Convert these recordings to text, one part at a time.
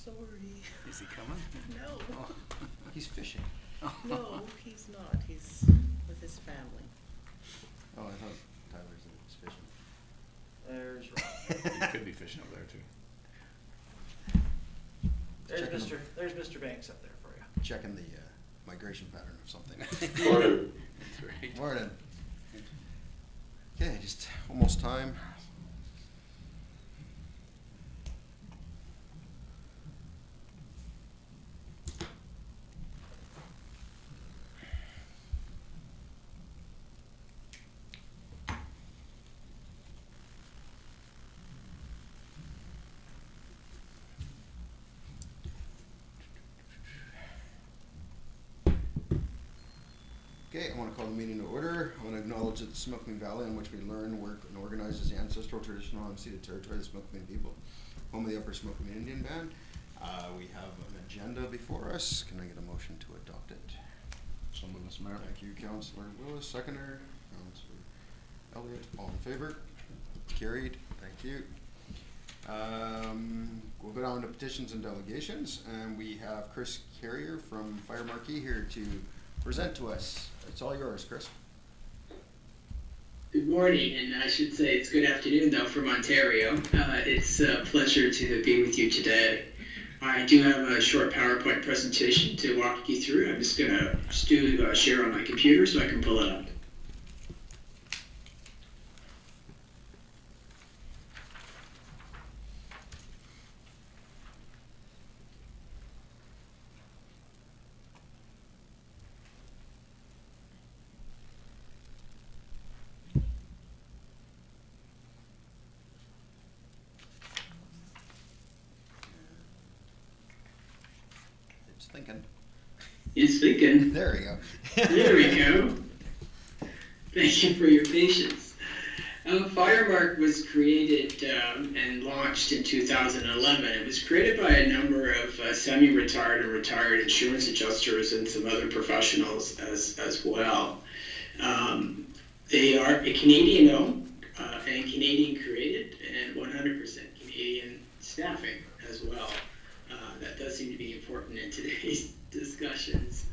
sorry. Is he coming? No. Oh. He's fishing. No, he's not. He's with his family. Oh, I thought Tyler said he was fishing. There's Rob. He could be fishing up there too. There's Mr. Banks up there for you. Checking the migration pattern of something. Morning. That's right. Morning. Okay, just almost time. Okay, I want to call the meeting to order. I want to acknowledge that the Smoking Valley in which we learn, work, and organize is the ancestral, traditional, and unceded territory of the Smoking people, home of the Upper Smoking Indian Band. We have an agenda before us. Can I get a motion to adopt it? So move, Mr. Mayor. Thank you, Councillor Willis. Seconder, Councillor Elliott. All in favor? Carried. Thank you. We'll go down to petitions and delegations, and we have Chris Carrier from Fire Marque here to present to us. It's all yours, Chris. Good morning, and I should say it's good afternoon though from Ontario. It's a pleasure to be with you today. I do have a short PowerPoint presentation to walk you through. I'm just gonna share on my computer so I can pull it up. It's thinking. It's thinking. There we go. There we go. Thank you for your patience. Fire Marque was created and launched in 2011. It was created by a number of semi-retired and retired insurance adjusters and some other professionals as well. They are a Canadian-owned and Canadian-created and 100% Canadian staffing as well. That does seem to be important in today's discussions.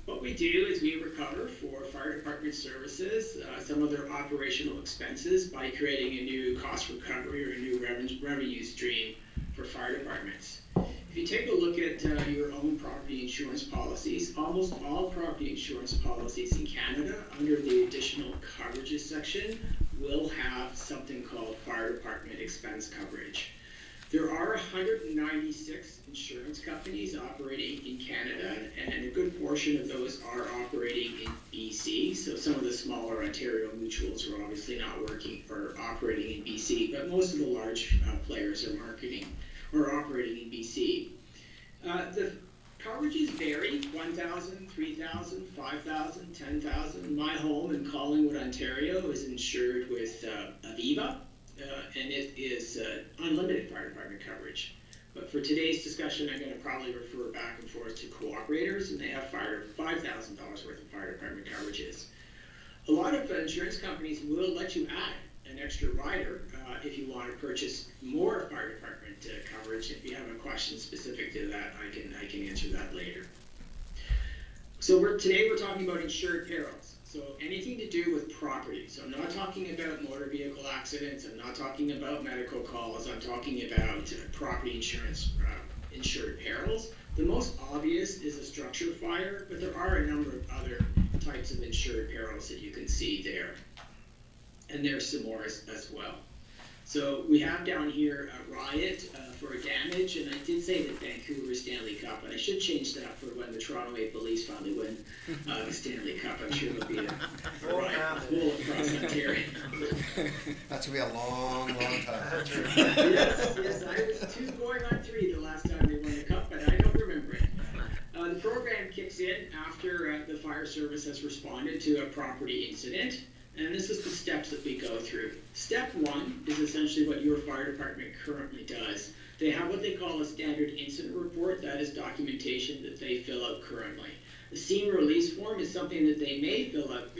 What we do is we recover for fire department services some of their operational expenses by creating a new cost recovery or a new revenue stream for fire departments. If you take a look at your own property insurance policies, almost all property insurance policies in Canada under the additional coverages section will have something called fire department expense coverage. There are 196 insurance companies operating in Canada, and a good portion of those are operating in BC. So some of the smaller Ontario mutuals are obviously not working or operating in BC, but most of the large players are operating in BC. The coverages vary: 1,000, 3,000, 5,000, 10,000. My home in Collingwood, Ontario, is insured with Aviva. And it is unlimited fire department coverage. But for today's discussion, I'm going to probably refer back and forth to cooperators, and they have $5,000 worth of fire department coverages. A lot of insurance companies will let you add an extra rider if you want to purchase more fire department coverage. If you have a question specific to that, I can answer that later. So today we're talking about insured perils. So anything to do with property. So I'm not talking about motor vehicle accidents. I'm not talking about medical calls. I'm talking about property insurance insured perils. The most obvious is a structure fire, but there are a number of other types of insured perils that you can see there. And there's some more as well. So we have down here a riot for damage, and I did say that Vancouver Stanley Cup, and I should change that for when the Toronto Maple Leafs finally win the Stanley Cup. I'm sure there'll be a riot all across Ontario. That's going to be a long, long time. Yes, I was 2 going on 3 the last time they won the Cup, but I don't remember it. The program kicks in after the fire service has responded to a property incident. And this is the steps that we go through. Step 1 is essentially what your fire department currently does. They have what they call a standard incident report. That is documentation that they fill out currently. The scene release form is something that they may fill out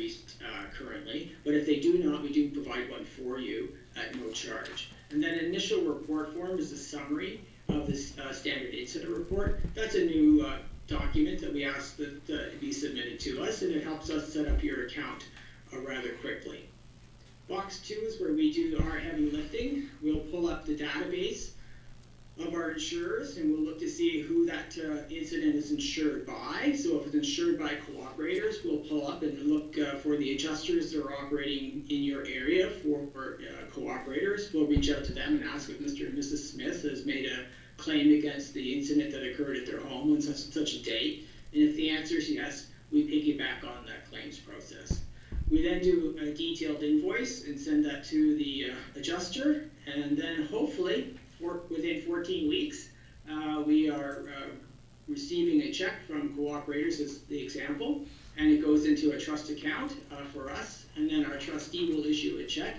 currently, but if they do not, we do provide one for you at no charge. And then initial report form is a summary of this standard incident report. That's a new document that we ask that be submitted to us, and it helps us set up your account rather quickly. Box 2 is where we do our heavy lifting. We'll pull up the database of our insurers, and we'll look to see who that incident is insured by. So if it's insured by cooperators, we'll pull up and look for the adjusters that are operating in your area for cooperators. We'll reach out to them and ask if Mr. and Mrs. Smith has made a claim against the incident that occurred at their home on such and such a date. And if the answer is yes, we piggyback on that claims process. We then do a detailed invoice and send that to the adjuster, and then hopefully within 14 weeks, we are receiving a check from cooperators as the example, and it goes into a trust account for us, and then our trustee will issue a check.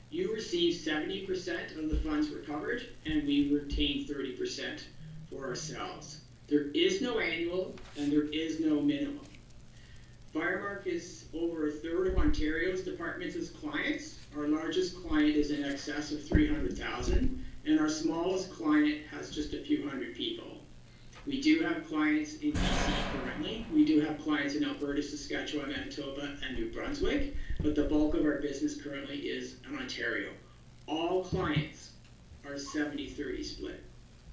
You receive 70% of the funds recovered, and we retain 30% for ourselves. There is no annual, and there is no minimum. Fire Marque is over a third of Ontario's departments as clients. Our largest client is in excess of 300,000, and our smallest client has just a few hundred people. We do have clients in BC currently. We do have clients in Alberta, Saskatchewan, Manitoba, and New Brunswick, but the bulk of our business currently is in Ontario. All clients are 70-30 split.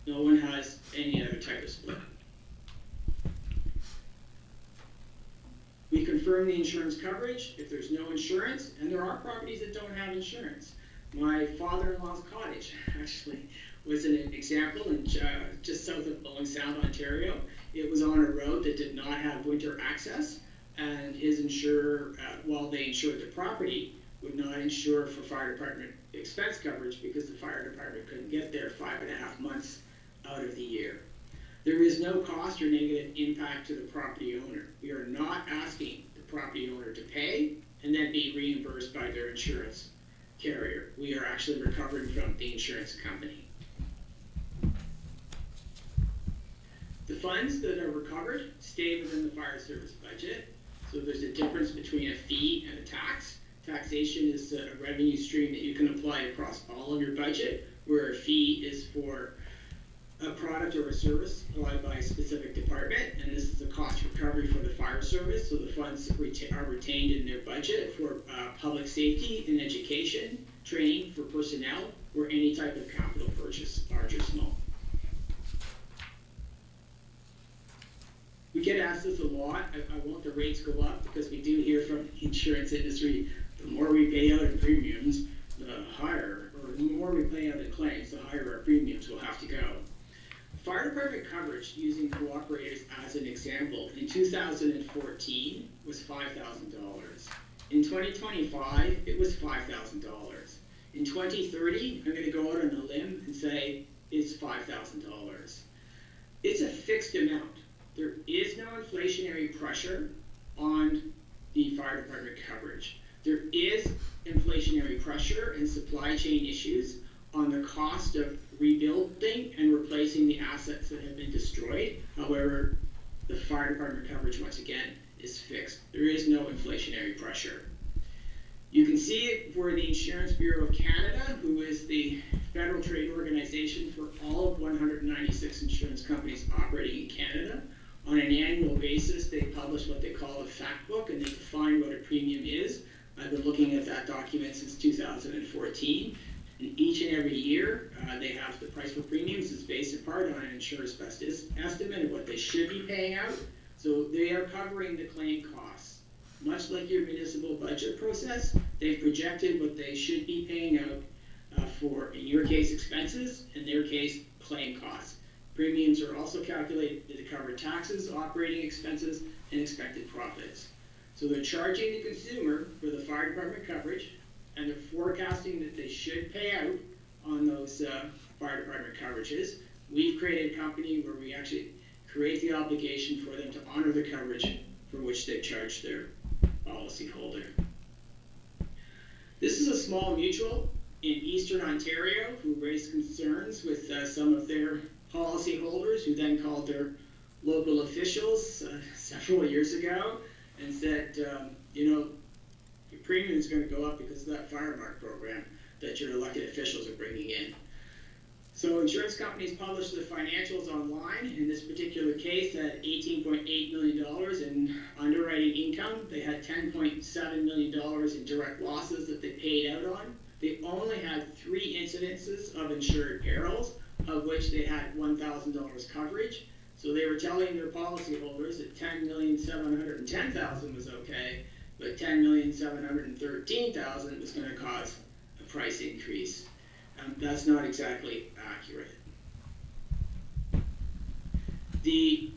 No one has any other type of split. We confirm the insurance coverage if there's no insurance, and there are properties that don't have insurance. My father-in-law's cottage actually was an example in just south of Bowling Sound, Ontario. It was on a road that did not have winter access, and his insurer, while they insured the property, would not insure for fire department expense coverage because the fire department couldn't get there 5.5 months out of the year. There is no cost or negative impact to the property owner. We are not asking the property owner to pay and then be reimbursed by their insurance carrier. We are actually recovering from the insurance company. The funds that are recovered stay within the fire service budget. So there's a difference between a fee and a tax. Taxation is a revenue stream that you can apply across all of your budget, where a fee is for a product or a service applied by a specific department, and this is the cost recovery for the fire service. So the funds are retained in their budget for public safety and education, training for personnel, or any type of capital purchase, large or small. We get asked this a lot. I want the rates go up because we do hear from the insurance industry, the more we pay out in premiums, the higher, or the more we pay out in claims, the higher our premiums will have to go. Fire department coverage, using cooperators as an example, in 2014 was $5,000. In 2025, it was $5,000. In 2030, I'm going to go out on a limb and say it's $5,000. It's a fixed amount. There is no inflationary pressure on the fire department coverage. There is inflationary pressure and supply chain issues on the cost of rebuilding and replacing the assets that have been destroyed. However, the fire department coverage, once again, is fixed. There is no inflationary pressure. You can see it for the Insurance Bureau of Canada, who is the federal trade organization for all of 196 insurance companies operating in Canada. On an annual basis, they publish what they call a fact book, and they define what a premium is. I've been looking at that document since 2014. And each and every year, they have the price for premiums is based in part on an insurer's best estimate of what they should be paying out. So they are covering the claim costs. Much like your municipal budget process, they've projected what they should be paying out for, in your case, expenses, in their case, claim costs. Premiums are also calculated to cover taxes, operating expenses, and expected profits. So they're charging the consumer for the fire department coverage, and they're forecasting that they should pay out on those fire department coverages. We've created a company where we actually create the obligation for them to honor the coverage for which they charge their policyholder. This is a small mutual in Eastern Ontario who raised concerns with some of their policyholders, who then called their local officials several years ago and said, you know, your premium is going to go up because of that Fire Marque program. that your elected officials are bringing in. So insurance companies publish the financials online. In this particular case, at $18.8 million in underwriting income, they had $10.7 million in direct losses that they paid out on. They only had 3 incidences of insured perils, of which they had $1,000 coverage. So they were telling their policyholders that $10,710,000 was okay, but $10,713,000 was going to cause a price increase. That's not exactly accurate. The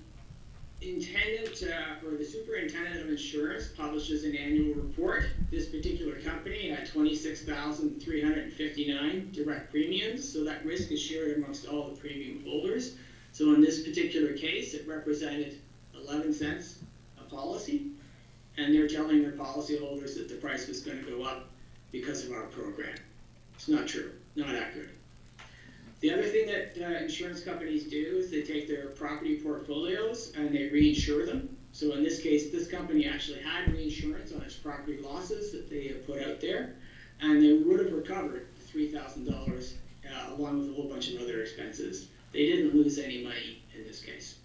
intendant or the superintendent of insurance publishes an annual report. This particular company had 26,359 direct premiums, so that risk is shared amongst all the premium holders. So in this particular case, it represented 11 cents a policy, and they're telling their policyholders that the price was going to go up because of our program. It's not true, not accurate. The other thing that insurance companies do is they take their property portfolios and they reinsure them. So in this case, this company actually had reinsurance on its property losses that they put out there, and they would have recovered $3,000 along with a whole bunch of other expenses. They didn't lose any money in this case.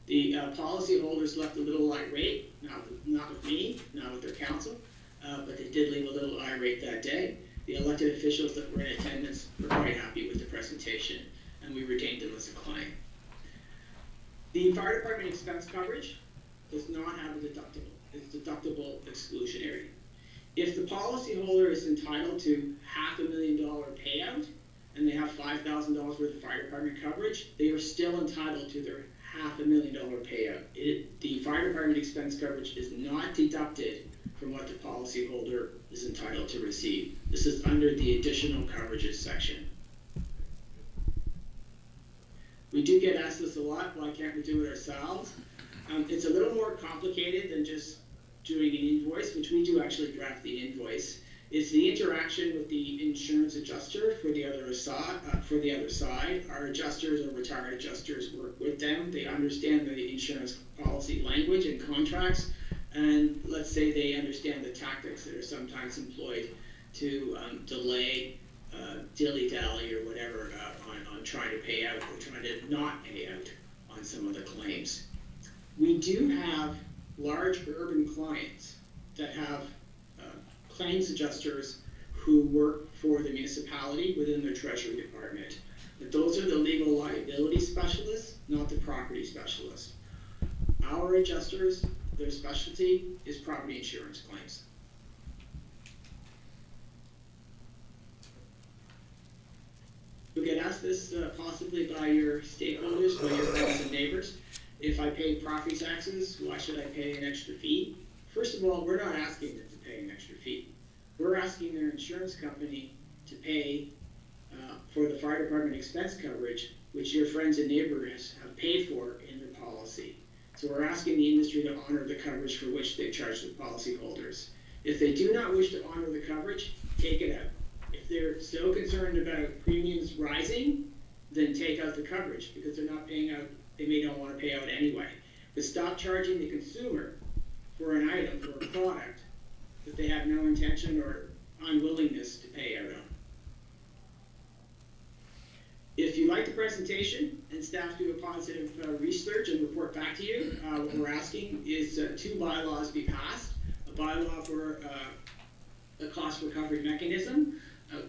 The policyholders left a little irate, not with me, not with their counsel, but they did leave a little irate that day. The elected officials that were in attendance were quite happy with the presentation, and we retained them as a client. The fire department expense coverage does not have a deductible. It's deductible exclusionary. If the policyholder is entitled to $500,000 payout, and they have $5,000 worth of fire department coverage, they are still entitled to their $500,000 payout. The fire department expense coverage is not deducted from what the policyholder is entitled to receive. This is under the additional coverages section. We do get asked this a lot, why can't we do it ourselves? It's a little more complicated than just doing an invoice, which we do actually draft the invoice. It's the interaction with the insurance adjuster for the other side. Our adjusters or retired adjusters work with them. They understand the insurance policy language and contracts, and let's say they understand the tactics that are sometimes employed to delay, dilly-dally or whatever on trying to pay out or trying to not pay out on some of the claims. We do have large urban clients that have claims adjusters who work for the municipality within their treasury department. But those are the legal liability specialists, not the property specialists. Our adjusters, their specialty is property insurance claims. You'll get asked this possibly by your stakeholders, by your friends and neighbors. If I pay property taxes, why should I pay an extra fee? First of all, we're not asking them to pay an extra fee. We're asking their insurance company to pay for the fire department expense coverage, which your friends and neighbors have paid for in the policy. So we're asking the industry to honor the coverage for which they charge the policyholders. If they do not wish to honor the coverage, take it out. If they're so concerned about premiums rising, then take out the coverage because they're not paying out, they may not want to pay out anyway. But stop charging the consumer for an item, for a product, that they have no intention or unwillingness to pay out on. If you like the presentation and staff do a positive research and report back to you, what we're asking is 2 bylaws be passed. A bylaw for a cost recovery mechanism,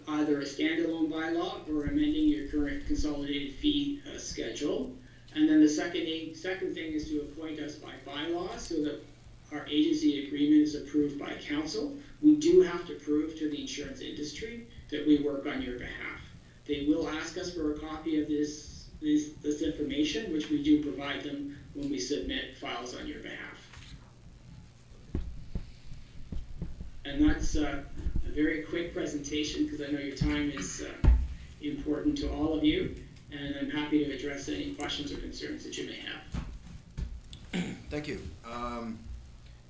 either a standalone bylaw or amending your current consolidated fee schedule. And then the second thing is to appoint us by bylaw so that our agency agreement is approved by council. We do have to prove to the insurance industry that we work on your behalf. They will ask us for a copy of this information, which we do provide them when we submit files on your behalf. And that's a very quick presentation because I know your time is important to all of you, and I'm happy to address any questions or concerns that you may have. Thank you.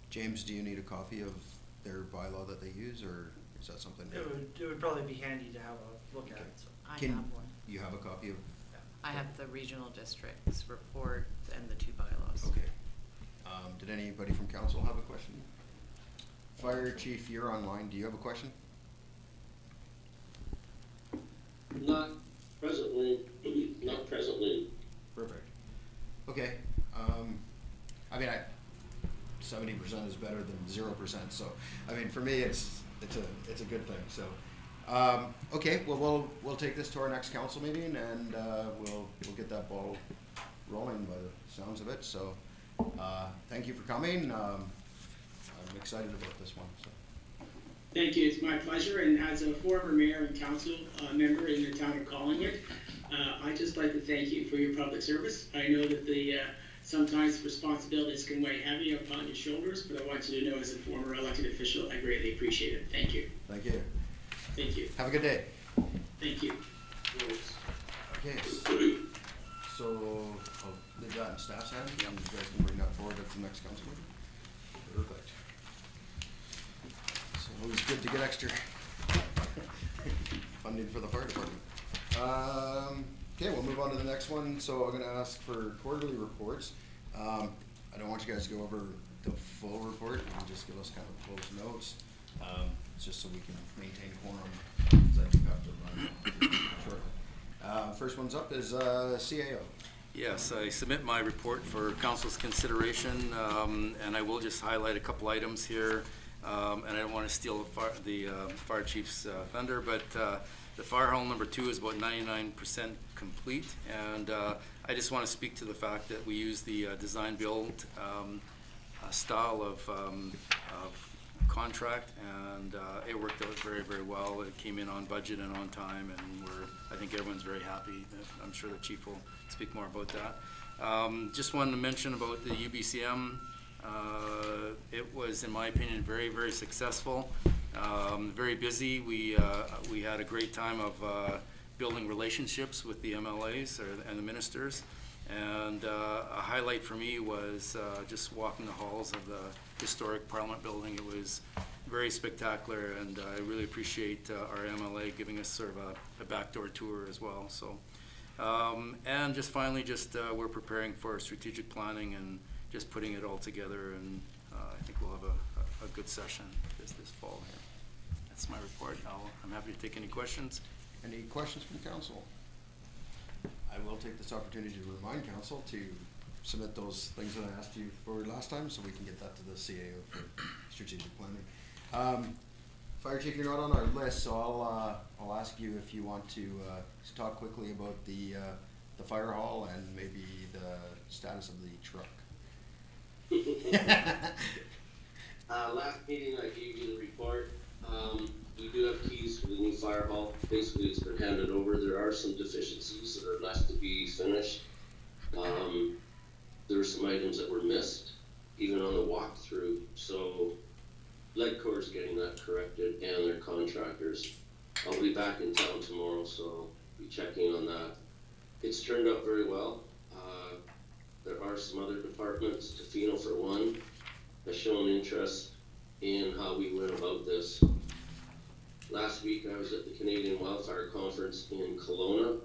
James, do you need a copy of their bylaw that they use, or is that something? It would probably be handy to have a look at it. So. I have one. You have a copy of? I have the regional districts report and the 2 bylaws. Okay. Did anybody from council have a question? Fire Chief, you're online. Do you have a question? Not presently, not presently. Perfect. Okay, I mean, 70% is better than 0%, so, I mean, for me, it's a good thing, so. Okay, well, we'll take this to our next council meeting, and, we'll get that ball rolling by the sounds of it, so, thank you for coming, I'm excited about this one, so. Thank you, it's my pleasure, and as a former mayor and council member in the town of Collingwood, I'd just like to thank you for your public service. I know that sometimes responsibilities can weigh heavy upon your shoulders, but I want you to know as a former elected official, I greatly appreciate it. Thank you. Thank you. Thank you. Have a good day. Thank you. Okay, so I'll leave that in staff's hands, and you guys can bring that forward at the next council meeting. Perfect. So always good to get extra funding for the fire department. Okay, we'll move on to the next one. So I'm gonna ask for quarterly reports. I don't want you guys to go over the full report, you can just give us kind of close notes. It's just so we can maintain quorum, because I do have to run shortly. First one's up is CAO. Yes, I submit my report for council's consideration, and I will just highlight a couple items here. And I don't want to steal the fire chief's thunder, but the fire hall number 2 is about 99% complete, and I just want to speak to the fact that we use the design build style of contract, and it worked out very, very well. It came in on budget and on time, and I think everyone's very happy. I'm sure the chief will speak more about that. Just wanted to mention about the UBCM. It was, in my opinion, very, very successful. Very busy. We had a great time of building relationships with the MLAs and the ministers. And a highlight for me was just walking the halls of the historic Parliament building. It was very spectacular, and I really appreciate our MLA giving us sort of a backdoor tour as well. So, and just finally, we're preparing for strategic planning and just putting it all together, and I think we'll have a good session this fall here. That's my report. I'm happy to take any questions. Any questions from council? I will take this opportunity to remind council to submit those things that I asked you for last time, so we can get that to the CAO for strategic planning. Fire chief, you're not on our list, so I'll ask you if you want to talk quickly about the fire hall and maybe the status of the truck. Last meeting I gave you the report. We do have keys for the new fire hall. Basically, it's been handed over. There are some deficiencies that are left to be finished. There were some items that were missed, even on the walkthrough. So, LegCorp is getting that corrected, and their contractors. I'll be back in town tomorrow, so I'll be checking on that. It's turned out very well. There are some other departments, Tofino for one, has shown interest in how we went about this. Last week I was at the Canadian Wildfire Conference in Kelowna,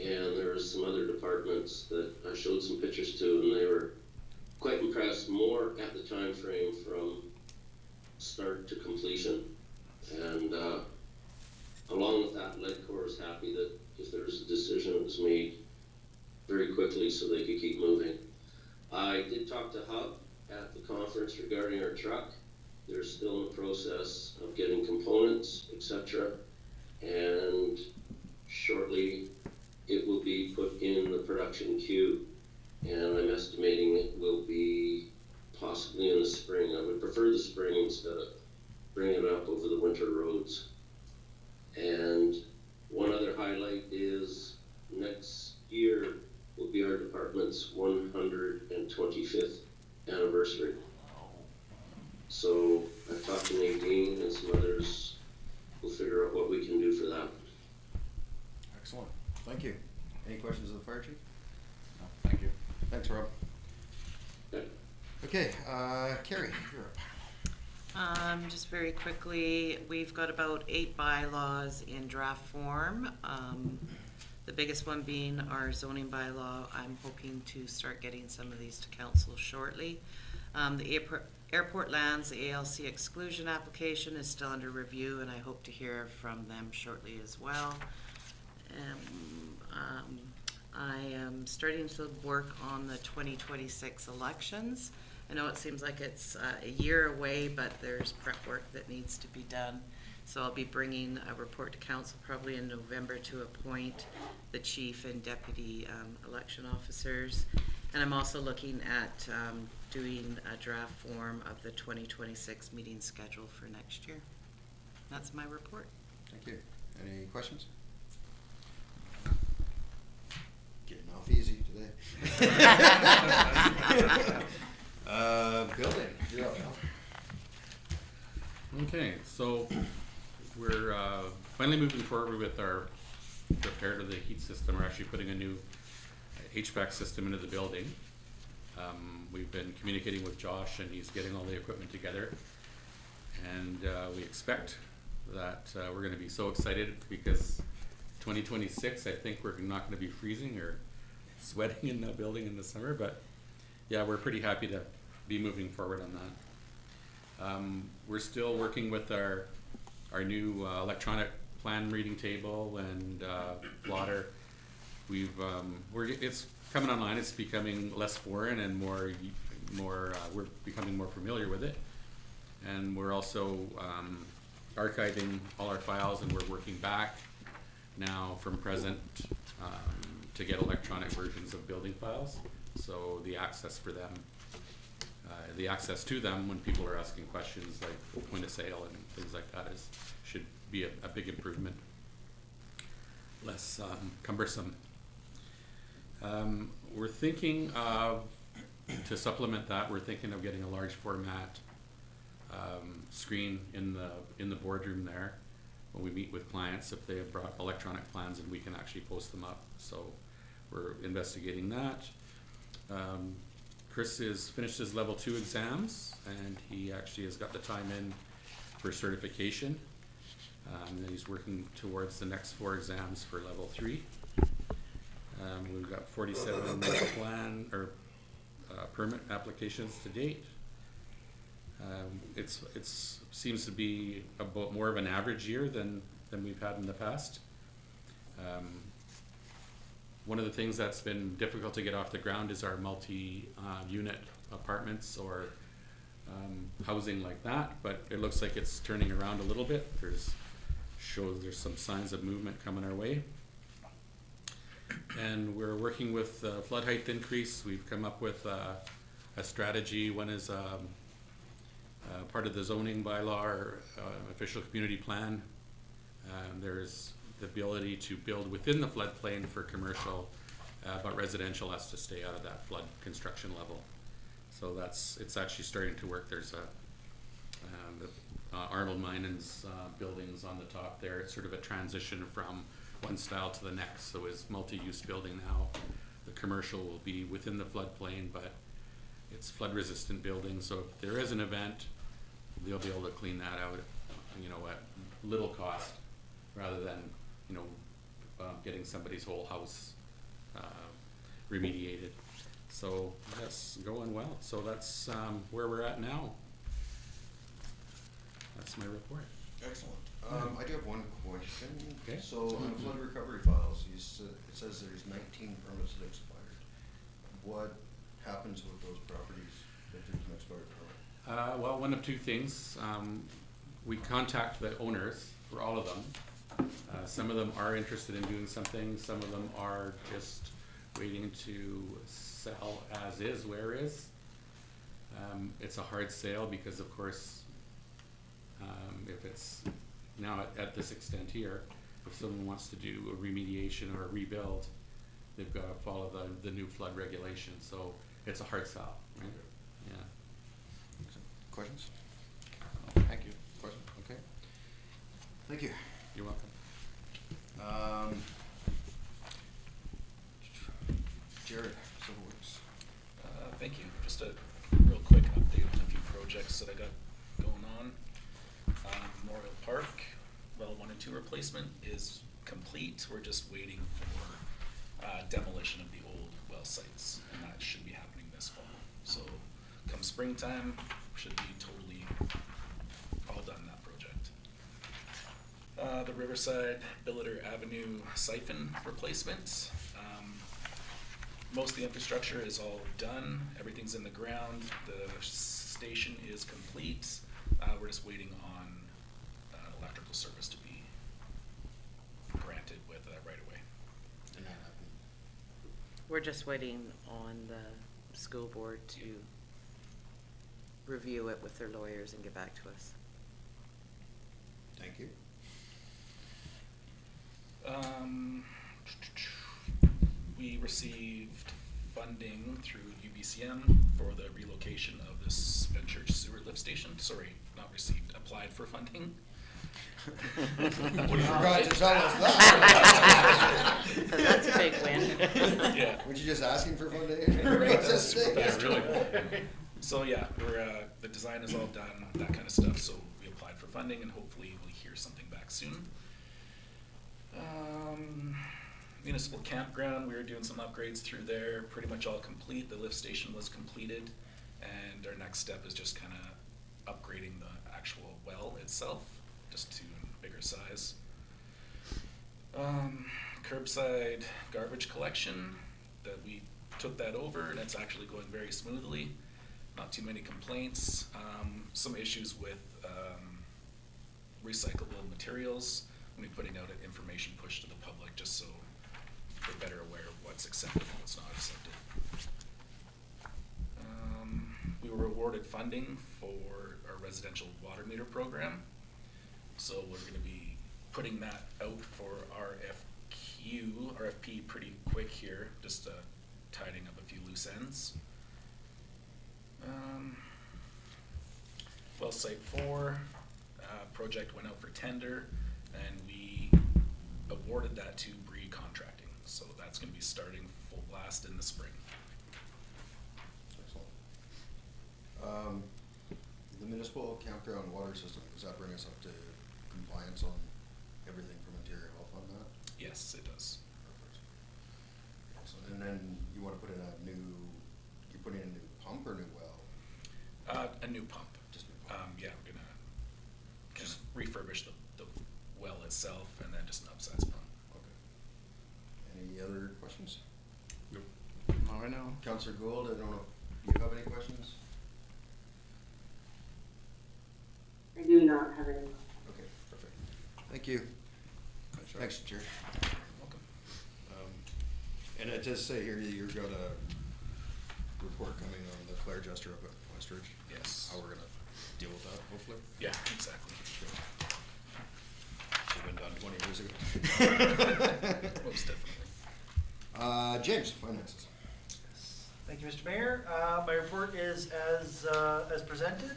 and there were some other departments that I showed some pictures to, and they were quite impressed, more at the time frame from start to completion. And along with that, LegCorp is happy that if there was a decision that was made very quickly so they could keep moving. I did talk to Hub at the conference regarding our truck. They're still in the process of getting components, etc. And shortly it will be put in the production queue. And I'm estimating it will be possibly in the spring. I would prefer the spring instead of bringing it up over the winter roads. And one other highlight is next year will be our department's 125th anniversary. So I've talked to Nadine and some others. We'll figure out what we can do for that. Excellent. Thank you. Any questions of the fire chief? No, thank you. Thanks, Rob. Okay. Okay, Carrie, you're up. Just very quickly, we've got about 8 bylaws in draft form. The biggest one being our zoning bylaw. I'm hoping to start getting some of these to council shortly. The airport lands, the ALC exclusion application is still under review, and I hope to hear from them shortly as well. I am starting to work on the 2026 elections. I know it seems like it's a year away, but there's prep work that needs to be done. So I'll be bringing a report to council probably in November to appoint the chief and deputy election officers. And I'm also looking at doing a draft form of the 2026 meeting schedule for next year. That's my report. Thank you. Any questions? Getting off easy today. Building, you're up, Al. Okay, so we're finally moving forward with our repair to the heat system. We're actually putting a new HVAC system into the building. We've been communicating with Josh, and he's getting all the equipment together. And we expect that we're going to be so excited because 2026, I think we're not going to be freezing or sweating in the building in the summer. But yeah, we're pretty happy to be moving forward on that. We're still working with our new electronic plan reading table and plotter. It's coming online. It's becoming less foreign and more. We're becoming more familiar with it, and we're also archiving all our files, and we're working back now from present to get electronic versions of building files. So the access for them. The access to them when people are asking questions like point of sale and things like that should be a big improvement, less cumbersome. We're thinking of, to supplement that, we're thinking of getting a large format screen in the boardroom there when we meet with clients if they have brought electronic plans, and we can actually post them up. So we're investigating that. Chris has finished his level 2 exams, and he actually has got the time in for certification. And he's working towards the next 4 exams for level 3. We've got 47 permit applications to date. It seems to be about more of an average year than we've had in the past. One of the things that's been difficult to get off the ground is our multi-unit apartments or housing like that, but it looks like it's turning around a little bit. There's some signs of movement coming our way. And we're working with flood height increase. We've come up with a strategy. One is part of the zoning bylaw or official community plan. There's the ability to build within the floodplain for commercial, but residential has to stay out of that flood construction level. So it's actually starting to work. There's Arnold Minan's buildings on the top there. It's sort of a transition from one style to the next. So it's multi-use building now. The commercial will be within the floodplain, but it's flood resistant building. So if there is an event, they'll be able to clean that out, at little cost, rather than, getting somebody's whole house remediated. So that's going well. So that's where we're at now. That's my report. Excellent. I do have one question. Okay. So on the flood recovery files, it says there's 19 permits that expired. What happens with those properties if there's an expired permit? Well, one of two things. We contact the owners for all of them. Some of them are interested in doing something. Some of them are just waiting to sell as is, where is. It's a hard sale because, of course, if it's now at this extent here, if someone wants to do a remediation or a rebuild, they've got to follow the new flood regulations. So it's a hard sell, right? Yeah. Questions? Thank you. Question? Okay. Thank you. You're welcome. Jared, Civil Works. Thank you. Just a real quick update on a few projects that I got going on. Memorial Park, level 1 and 2 replacement is complete. We're just waiting for demolition of the old well sites, and that should be happening this fall. So come springtime, should be totally all done, that project. The Riverside Billiter Avenue siphon replacement. Most of the infrastructure is all done. Everything's in the ground. The station is complete. We're just waiting on electrical service to be granted with right away. And that happened. We're just waiting on the school board to review it with their lawyers and get back to us. Thank you. We received funding through UBCM for the relocation of this Fenchurch sewer lift station. Sorry, not received, applied for funding. You forgot to tell us that. That's a big win. Yeah. Weren't you just asking for funding? Right, Just saying. yeah, really. So yeah, the design is all done, that kind of stuff, so we applied for funding and hopefully we'll hear something back soon. Municipal campground, we were doing some upgrades through there, pretty much all complete. The lift station was completed, and our next step is just kind of upgrading the actual well itself, just to bigger size. Curbside garbage collection, that we took that over, and it's actually going very smoothly. Not too many complaints. Some issues with recyclable materials. We'll be putting out an information push to the public just so they're better aware of what's accepted and what's not accepted. We were awarded funding for our residential water meter program. So we're gonna be putting that out for RFP pretty quick here, just tidying up a few loose ends. Well, Site 4 project went out for tender, and we awarded that to Bree Contracting. So that's going to be starting full blast in the spring. Excellent. The municipal campground water system, does that bring us up to compliance on everything from interior health on that? Yes, it does. Perfect. Excellent. And then you wanna put in you're putting in a new pump or new well? A new pump. Just new pump. Yeah, we're gonna kind of refurbish the well itself and then just an upsize pump. Okay. Any other questions? Nope. Not right now. Councillor Gould, I don't know, do you have any questions? I do not have any. Okay, perfect. Thank you. Thanks, Chair. Welcome. And it does say here you've got a report coming on the Claire Jester up at Westridge. Yes. How we're gonna deal with that, hopefully. Yeah, exactly. Should've been done 20 years ago. Most definitely. James, finances. Thank you, Mr. Mayor. My report is as presented.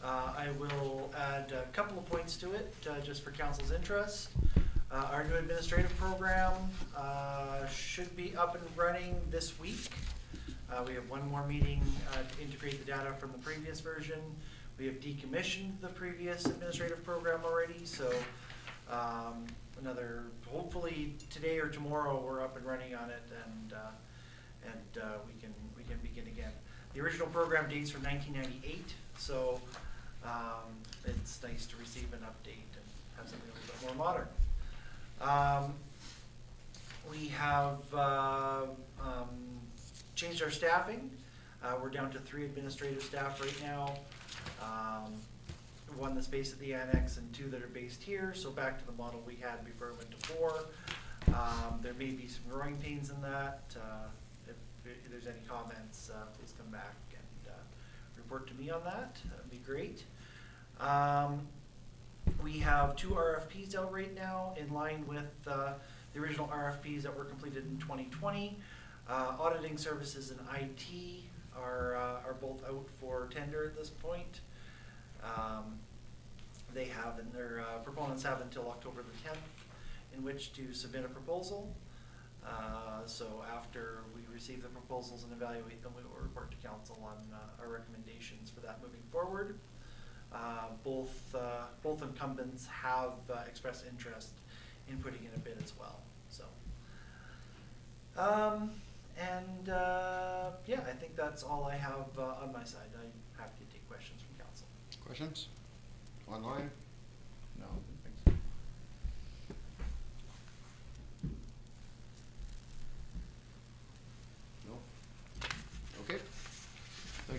I will add a couple of points to it, just for council's interest. Our new administrative program should be up and running this week. We have one more meeting to integrate the data from the previous version. We have decommissioned the previous administrative program already, so hopefully today or tomorrow we're up and running on it, and we can begin again. The original program dates from 1998, so it's nice to receive an update and have something a little bit more modern. We have changed our staffing. We're down to 3 administrative staff right now. 1 that's based at the annex and 2 that are based here, so back to the model we had before we went to 4. There may be some growing pains in that. If there's any comments, please come back and report to me on that. That'd be great. We have 2 RFPs out right now in line with the original RFPs that were completed in 2020. Auditing services and IT are both out for tender at this point. They have, and their proponents have until October the 10th in which to submit a proposal. So after we receive the proposals and evaluate them, we will report to council on our recommendations for that moving forward. Both incumbents have expressed interest in putting in a bid as well. So, yeah, I think that's all I have on my side. I'm happy to take questions from council. Questions? Online? No.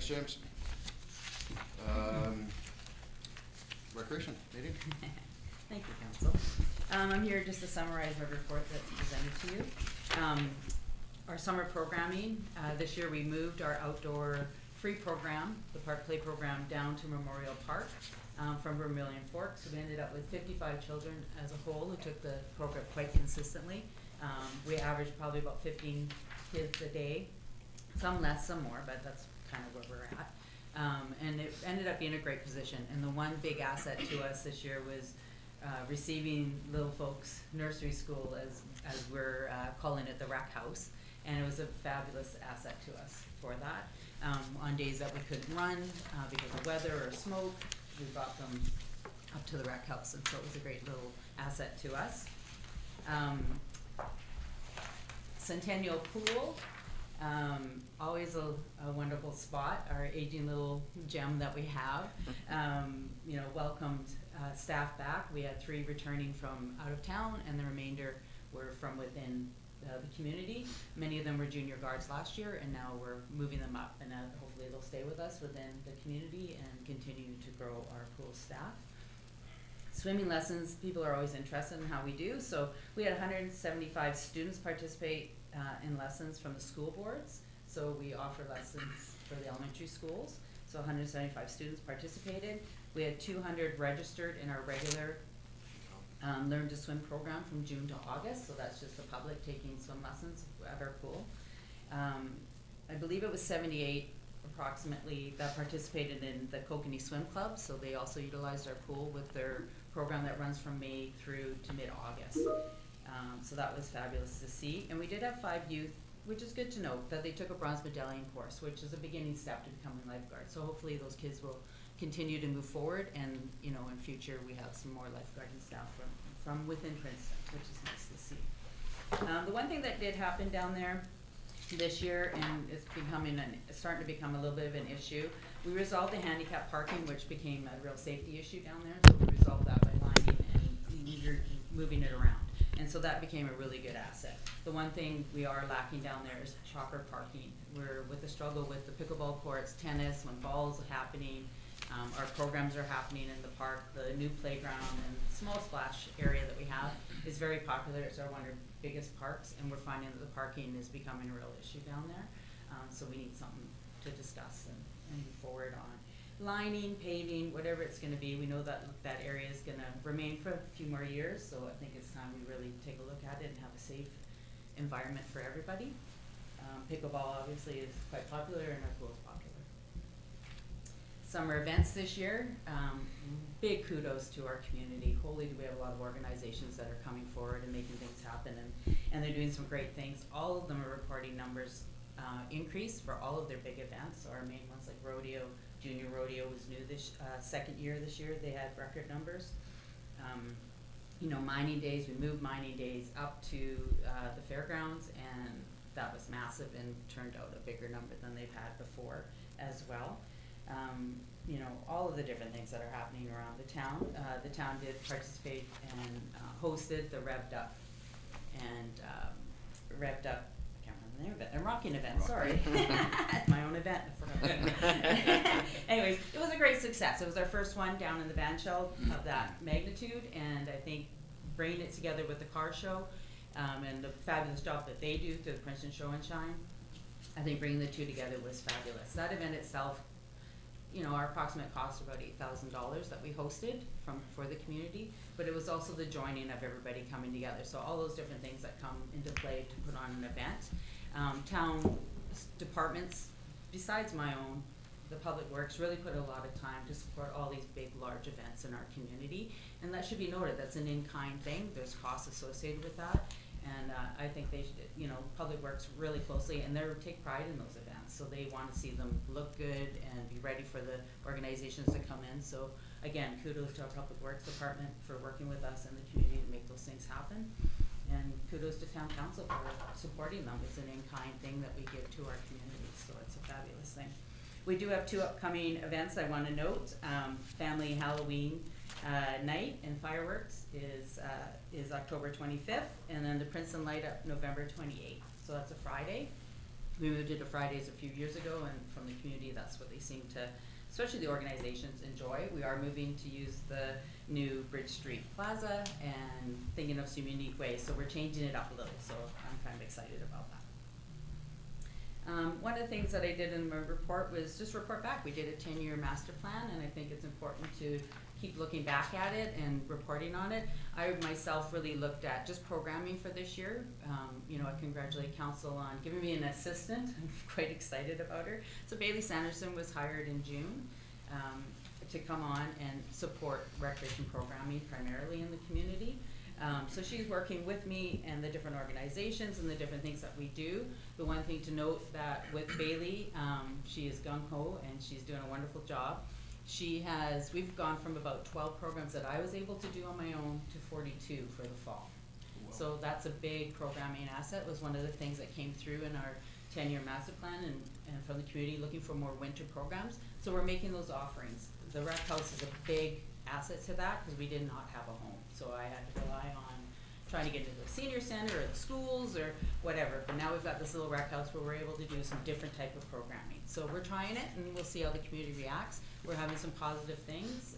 Thanks, James. Recreation, Nadine? Thank you, Council. I'm here just to summarize our report that's presented to you. Our summer programming, this year we moved our outdoor free program, the Park Play program, down to Memorial Park from Vermilion Forks. So we ended up with 55 children as a whole who took the program quite consistently. We averaged probably about 15 kids a day, some less, some more, but that's kind of where we're at. And it ended up being a great position. And the one big asset to us this year was receiving little folks nursery school, as we're calling it, the rec house. And it was a fabulous asset to us for that. On days that we couldn't run because of weather or smoke, we brought them up to the rec house, and so it was a great little asset to us. Centennial Pool, always a wonderful spot, our aging little gem that we have. You know, welcomed staff back. We had 3 returning from out of town, and the remainder were from within the community. Many of them were junior guards last year, and now we're moving them up, and hopefully they'll stay with us within the community and continue to grow our pool staff. Swimming lessons, people are always interested in how we do, so we had 175 students participate in lessons from the school boards. So we offer lessons for the elementary schools, so 175 students participated. We had 200 registered in our regular Learn to Swim program from June to August, so that's just the public taking swim lessons at our pool. I believe it was 78 approximately that participated in the Kokanee Swim Club, so they also utilized our pool with their program that runs from May through to mid-August. So that was fabulous to see. And we did have 5 youth, which is good to note, that they took a bronze medallion course, which is a beginning step to becoming lifeguards. So hopefully those kids will continue to move forward, and you know, in future we have some more lifeguarding staff from within Princeton, which is nice to see. The one thing that did happen down there this year, and it's starting to become a little bit of an issue, we resolved the handicap parking, which became a real safety issue down there. So we resolved that by lining and moving it around, and so that became a really good asset. The one thing we are lacking down there is shopper parking. We're with the struggle with the pickleball courts, tennis, when balls are happening. Our programs are happening in the park. The new playground and small splash area that we have is very popular. It's one of our biggest parks, and we're finding that the parking is becoming a real issue down there. So we need something to discuss and move forward on. Lining, paving, whatever it's going to be. We know that that area is going to remain for a few more years, so I think it's time we really take a look at it and have a safe environment for everybody. Pickleball obviously is quite popular, and our pool is popular. Summer events this year, big kudos to our community. Holy, do we have a lot of organizations that are coming forward and making things happen, and they're doing some great things. All of them are reporting numbers increase for all of their big events. Our main ones like rodeo, junior rodeo was new this second year this year. They had record numbers. You know, mining days, we moved mining days up to the fairgrounds, and that was massive and turned out a bigger number than they've had before as well. You know, all of the different things that are happening around the town. The town did participate and hosted the Revved Up I can't remember the name of it, a rocking event, sorry. My own event, I forgot. Anyways, it was a great success. It was our first one down in the band shell of that magnitude, and I think bringing it together with the car show and the fabulous job that they do through the Princeton Show and Shine, I think bringing the two together was fabulous. That event itself, you know, our approximate cost of about $8,000 that we hosted for the community, but it was also the joining of everybody coming together. So all those different things that come into play to put on an event. Town departments, besides my own, the Public Works really put a lot of time to support all these big, large events in our community. And that should be noted, that's an in-kind thing. There's costs associated with that. And I think they should, you know, Public Works really closely, and they take pride in those events. So they want to see them look good and be ready for the organizations to come in. So again, kudos to our Public Works Department for working with us and the community to make those things happen. And kudos to Town Council for supporting them. It's an in-kind thing that we give to our community, so it's a fabulous thing. We do have 2 upcoming events I want to note. Family Halloween night and fireworks is October 25th, and then the Princeton Light Up November 28th. So that's a Friday. We moved it to Fridays a few years ago, and from the community, that's what they seem to, especially the organizations, enjoy. We are moving to use the new Bridge Street Plaza and thinking of some unique ways, so we're changing it up a little, so I'm kind of excited about that. One of the things that I did in my report was just report back. We did a 10-year master plan, and I think it's important to keep looking back at it and reporting on it. I myself really looked at just programming for this year. You know, I congratulate council on giving me an assistant. I'm quite excited about her. So Bailey Sanderson was hired in June to come on and support recreation programming primarily in the community. So she's working with me and the different organizations and the different things that we do. The one thing to note that with Bailey, she is gung-ho and she's doing a wonderful job. We've gone from about 12 programs that I was able to do on my own to 42 for the fall. Wow. So that's a big programming asset. It was one of the things that came through in our 10-year master plan and from the community looking for more winter programs. So we're making those offerings. The rec house is a big asset to that because we did not have a home. So I had to rely on trying to get into the senior center or the schools or whatever. But now we've got this little rec house where we're able to do some different type of programming. So we're trying it and we'll see how the community reacts. We're having some positive things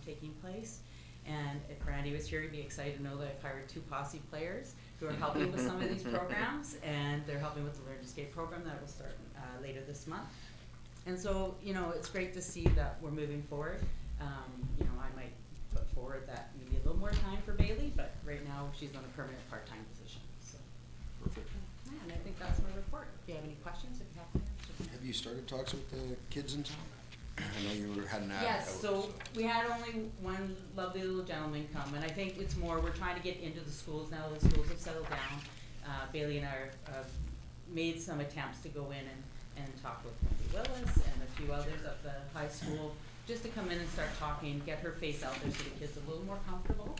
taking place. And if Randy was here, he'd be excited to know that I've hired 2 posse players who are helping with some of these programs. And they're helping with the Learn to Skate program that will start later this month. And so, you know, it's great to see that we're moving forward. You know, I might put forward that maybe a little more time for Bailey, but right now she's on a permanent part-time position. So. Perfect. Yeah, and I think that's my report. If you have any questions, if you have any. Have you started talks with the kids in town? I know you had an ad Yes, out, so we had only one lovely little gentleman come, and I think it's more, we're trying to get into the schools now. The schools have settled down. Bailey and I have made some attempts to go in and talk with Wendy Willis and a few others at the high school, just to come in and start talking, get her face out there so the kids are a little more comfortable.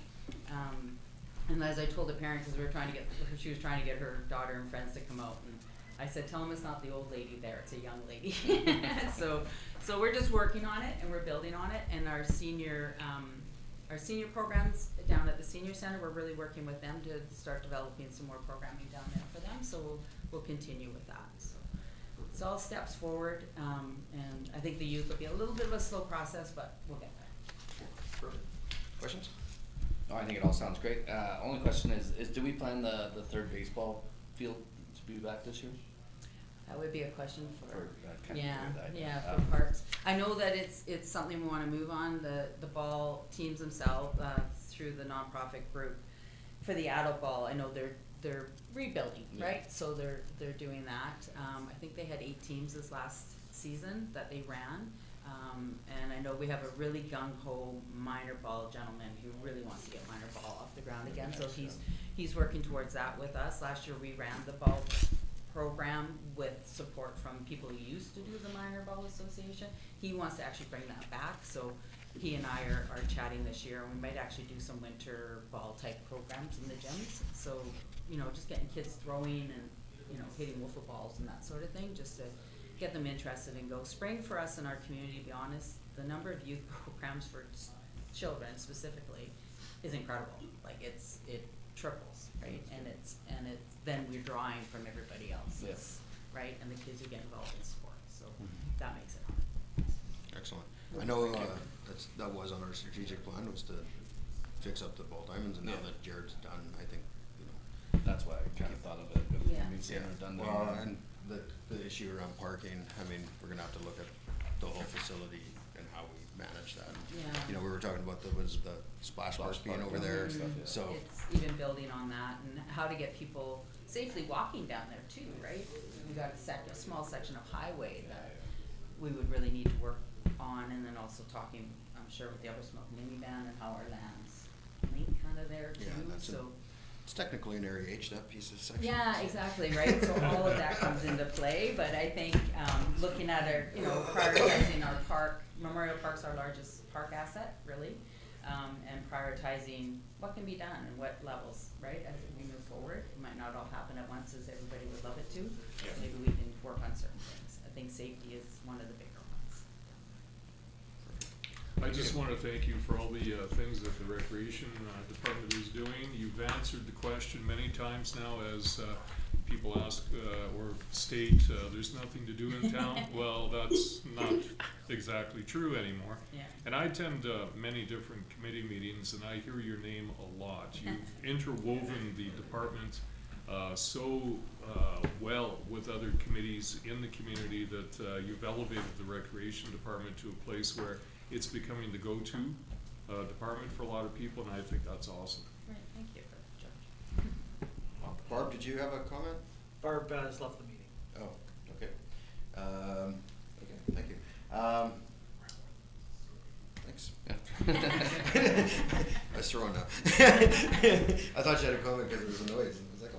And as I told the parents, as she was trying to get her daughter and friends to come out, and I said, tell them it's not the old lady there, it's a young lady. So we're just working on it and we're building on it, and our senior programs down at the senior center, we're really working with them to start developing some more programming down there for them, so we'll continue with that. So it's all steps forward, and I think the youth will be a little bit of a slow process, but we'll get there. Perfect. Questions? No, I think it all sounds great. Only question is do we plan the third baseball field to be back this year? That would be a question for for parks. I know that it's something we want to move on. The ball teams themselves through the nonprofit group for the adult ball. I know they're rebuilding, right? So they're doing that. I think they had 8 teams this last season that they ran. And I know we have a really gung-ho minor ball gentleman who really wants to get minor ball off the ground again. So he's working towards that with us. Last year we ran the ball program with support from people who used to do the Minor Ball Association. He wants to actually bring that back. So he and I are chatting this year, and we might actually do some winter ball type programs in the gyms. So, you know, just getting kids throwing and, you know, hitting wiffle balls and that sort of thing, just to get them interested and go. Spring for us in our community, to be honest, the number of youth programs for children specifically is incredible. Like it triples, right? And it's then we're drawing from everybody else, right? And the kids who get involved in sports, so that makes it hard. Excellent. I know that was on our strategic plan, was to fix up the ball diamonds, and now that Jared's done, I think, you know. That's why I kind of thought of it. Done there. Well, and the issue around parking, I mean, we're gonna have to look at the whole facility and how we manage that. Yeah. You know, we were talking about the splash park being over there, so. It's even building on that and how to get people safely walking down there too, right? We got a small section of highway that we would really need to work on, and then also talking, I'm sure, with the Upper Smoke minivan and how our lands link kind of there too. Yeah, it's technically an Area H, that piece of section. Yeah, exactly, right? So all of that comes into play, but I think looking at our, you know, prioritizing our park, Memorial Park's our largest park asset, really, and prioritizing what can be done and what levels, right, as we move forward. It might not all happen at once as everybody would love it to. Yeah. Maybe we can work on certain things. I think safety is one of the bigger ones. I just want to thank you for all the things that the Recreation Department is doing. You've answered the question many times now as people ask or state, there's nothing to do in town. Well, that's not exactly true anymore. Yeah. And I attend many different committee meetings, and I hear your name a lot. You've interwoven the department so well with other committees in the community that you've elevated the recreation department to a place where it's becoming the go-to department for a lot of people, and I think that's awesome. Right, thank you, Judge. Barb, did you have a comment? Barb has left the meeting. Oh, okay. Okay, thank you. Thanks. I was throwing up. I thought you had a comment because there was a noise. I was like,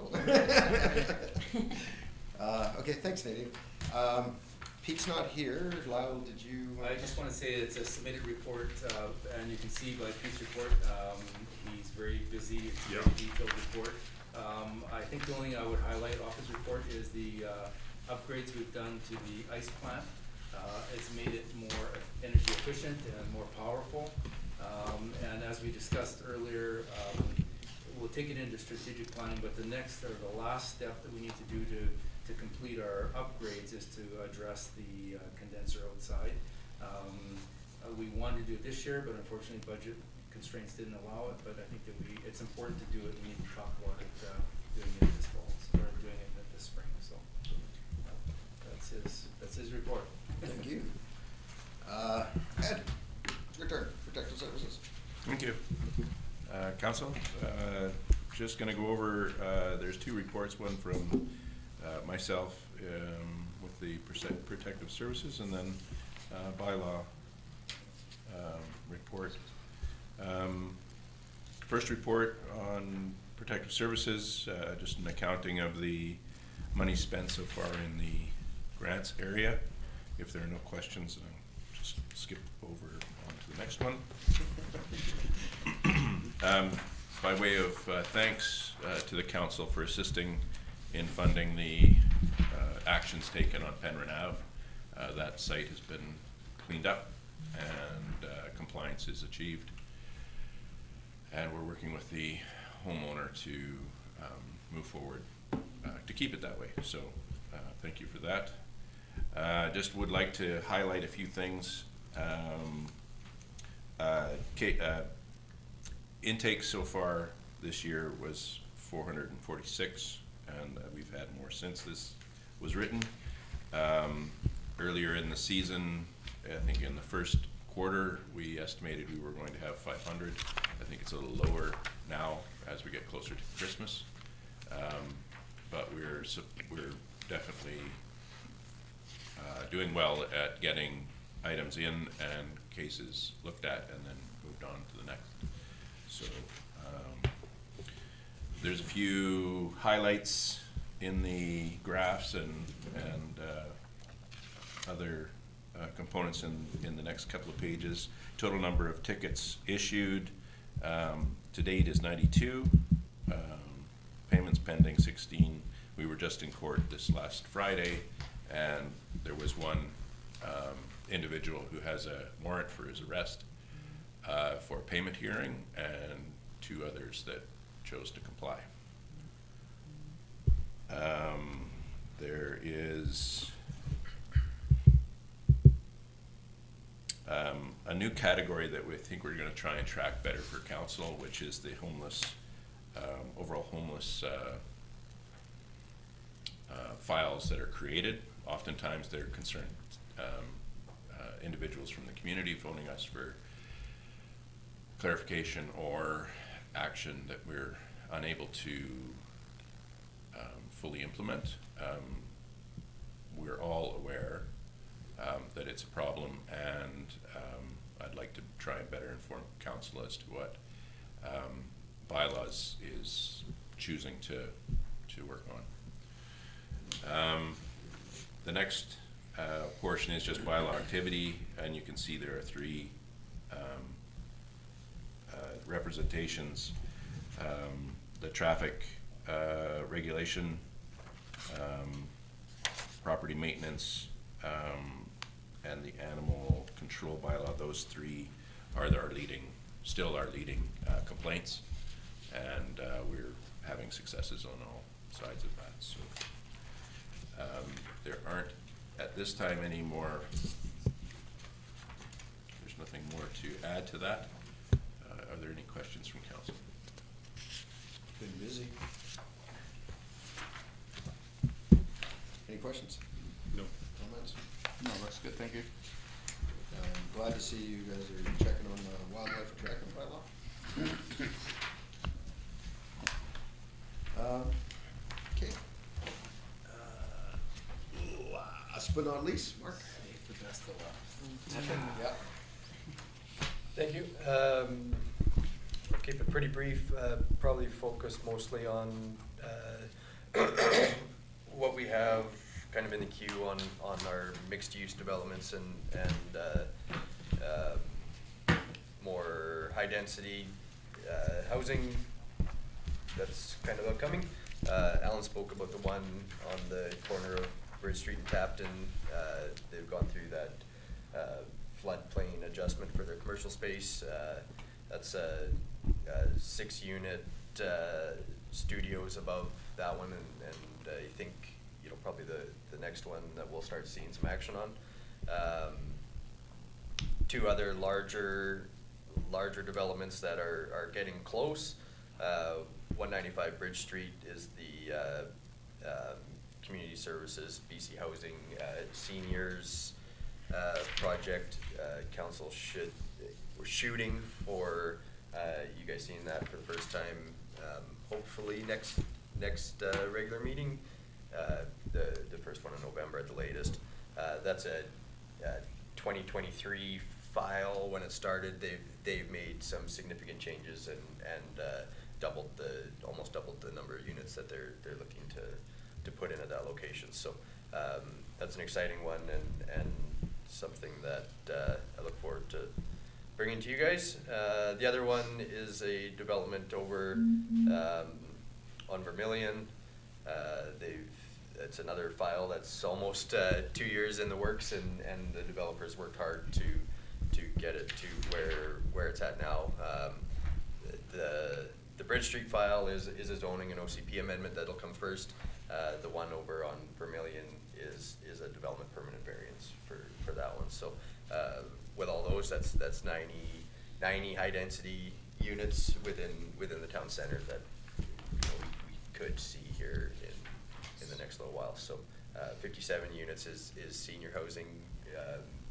oh. Okay, thanks, Nadine. Pete's not here. Lyle, did you? I just want to say it's a submitted report, and you can see by Pete's report, he's very busy. It's a very detailed report. I think the only thing I would highlight off his report is the upgrades we've done to the ice plant. It's made it more energy efficient and more powerful. And as we discussed earlier, we'll take it into strategic planning, but the next or the last step that we need to do to complete our upgrades is to address the condenser outside. We wanted to do it this year, but unfortunately budget constraints didn't allow it, but I think that it's important to do it. We need to talk about it, doing it this fall, or doing it this spring, so that's his report. Thank you. Ed, your turn. Protective Services. Thank you. Council, just gonna go over, there's two reports, one from myself with the Protective Services, and then bylaw report. First report on Protective Services, just an accounting of the money spent so far in the grants area. If there are no questions, I'll just skip over on to the next one. By way of thanks to the council for assisting in funding the actions taken on Penryn Ave. That site has been cleaned up and compliance is achieved. And we're working with the homeowner to move forward to keep it that way. So thank you for that. Just would like to highlight a few things. Intake so far this year was 446, and we've had more since this was written. Earlier in the season, I think in the first quarter, we estimated we were going to have 500. I think it's a little lower now as we get closer to Christmas. But we're definitely doing well at getting items in and cases looked at and then moved on to the next. So there's a few highlights in the graphs and other components in the next couple of pages. Total number of tickets issued to date is 92. Payments pending 16. We were just in court this last Friday, and there was one individual who has a warrant for his arrest for a payment hearing, and 2 others that chose to comply. There is a new category that we think we're going to try and track better for council, which is the homeless, overall homeless files that are created. Oftentimes they're concerned individuals from the community phoning us for clarification or action that we're unable to fully implement. We're all aware that it's a problem, and I'd like to try and better inform council as to what bylaws is choosing to work on. The next portion is just bylaw activity, and you can see there are 3 representations. The traffic regulation, property maintenance, and the animal control bylaw. Those 3 are still our leading complaints, and we're having successes on all sides of that. So there aren't at this time any more, there's nothing more to add to that. Are there any questions from council? Been busy. Any questions? No. Comments? No, looks good, thank you. Glad to see you guys are checking on the wildlife tracking bylaw. Okay. Last but not least, Mark. Save the best for last. Yeah. Thank you. I'll keep it pretty brief, probably focus mostly on what we have kind of in the queue on our mixed-use developments and more high-density housing that's kind of upcoming. Alan spoke about the one on the corner of Bridge Street and Tapton. They've gone through that floodplain adjustment for their commercial space. That's a 6-unit studios above that one, and I think, you know, probably the next one that we'll start seeing some action on. 2 other larger developments that are getting close. 195 Bridge Street is the Community Services, BC Housing, seniors project. Council we're shooting for you guys seeing that for the first time, hopefully next regular meeting, the first one in November at the latest. That's a 2023 file. When it started, they've made some significant changes and almost doubled the number of units that they're looking to put in at that location. So that's an exciting one and something that I look forward to bringing to you guys. The other one is a development over on Vermilion. It's another file that's almost 2 years in the works, and the developers worked hard to get it to where it's at now. The Bridge Street file is a zoning and OCP amendment that'll come first. The one over on Vermilion is a development permanent variance for that one. So with all those, that's 90 high density units within the town center that, you know, we could see here in the next little while. So 57 units is senior housing,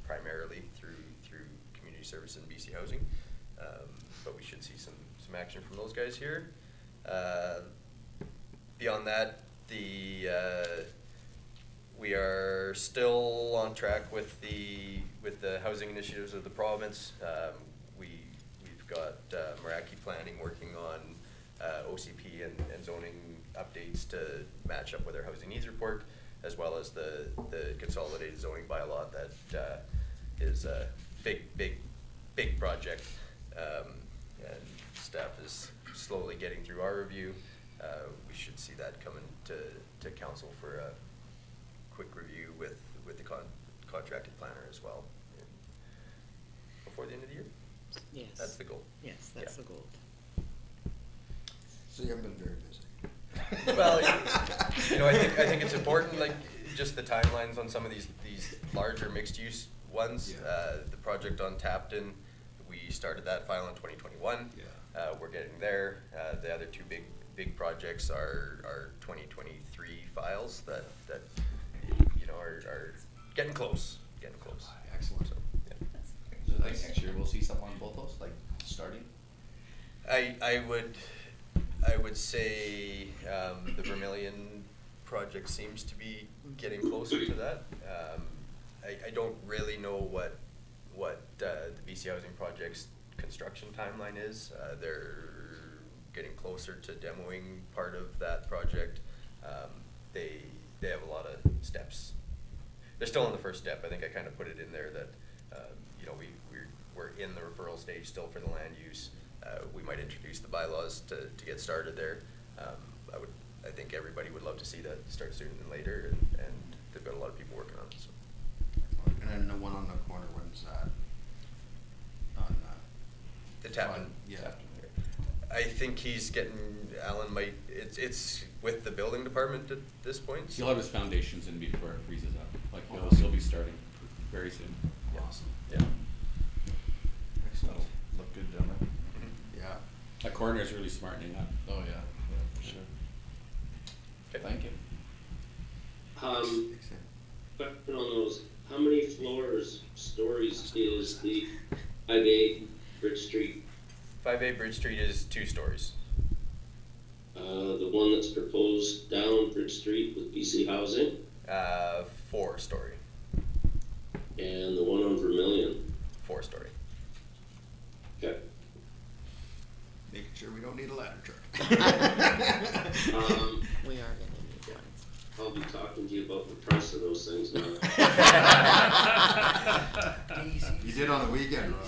primarily through community service and BC Housing, but we should see some action from those guys here. Beyond that, we are still on track with the housing initiatives of the province. We've got Meraki Planning working on OCP and zoning updates to match up with our housing needs report, as well as the consolidated zoning bylaw that is a big project, and staff is slowly getting through our review. We should see that coming to council for a quick review with the contracted planner as well before the end of the year. Yes. That's the goal. Yes, that's the goal. So you haven't been very busy. Well, you know, I think it's important, like, just the timelines on some of these larger mixed-use ones. Yeah. The project on Tapton, we started that file in 2021. Yeah. We're getting there. The other 2 big projects are 2023 files that you know are getting close. Excellent. So, yeah. So I think next year we'll see something on both those, like starting? I would say the Vermilion project seems to be getting closer to that. I don't really know what the BC Housing Project's construction timeline is. They're getting closer to demoing part of that project. They have a lot of steps. They're still in the first step. I think I kind of put it in there that you know, we're in the referral stage still for the land use. We might introduce the bylaws to get started there. I think everybody would love to see that start sooner than later, and they've got a lot of people working on it. So. And then the one on the corner, when's that? On The Tappan. Yeah. I think he's getting, Alan might, it's with the building department at this point. He'll have his foundations in before it freezes up, like Awesome. he'll be starting very soon. Awesome. Yeah. Excellent. Look good, gentlemen. Yeah. That coroner's really smartening up. Oh, yeah, for sure. Okay. Thank you. Excellent. Question on those, how many stories is the 5A Bridge Street? 5A Bridge Street is 2 stories. The one that's proposed down Bridge Street with BC Housing, 4-story. and the one on Vermilion. 4-story. Okay. Making sure we don't need a ladder truck. We are gonna need one. I'll be talking to you about the price of those things now. You did on the weekend, Rob.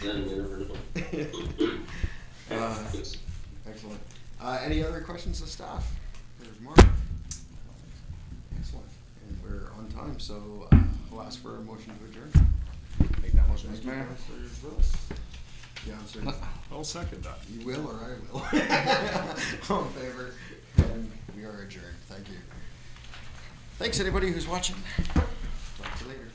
Then you never know. Excellent. Any other questions of staff? There's more. Excellent. And we're on time, so we'll ask for a motion to adjourn. Make that motion, Thank Mr. you, Mayor. Councilor Willis. Yeah, I'm sorry. I'll second that. You will or I will. All in favor? And we are adjourned. Thank you. Thanks, anybody who's watching. Talk to you later.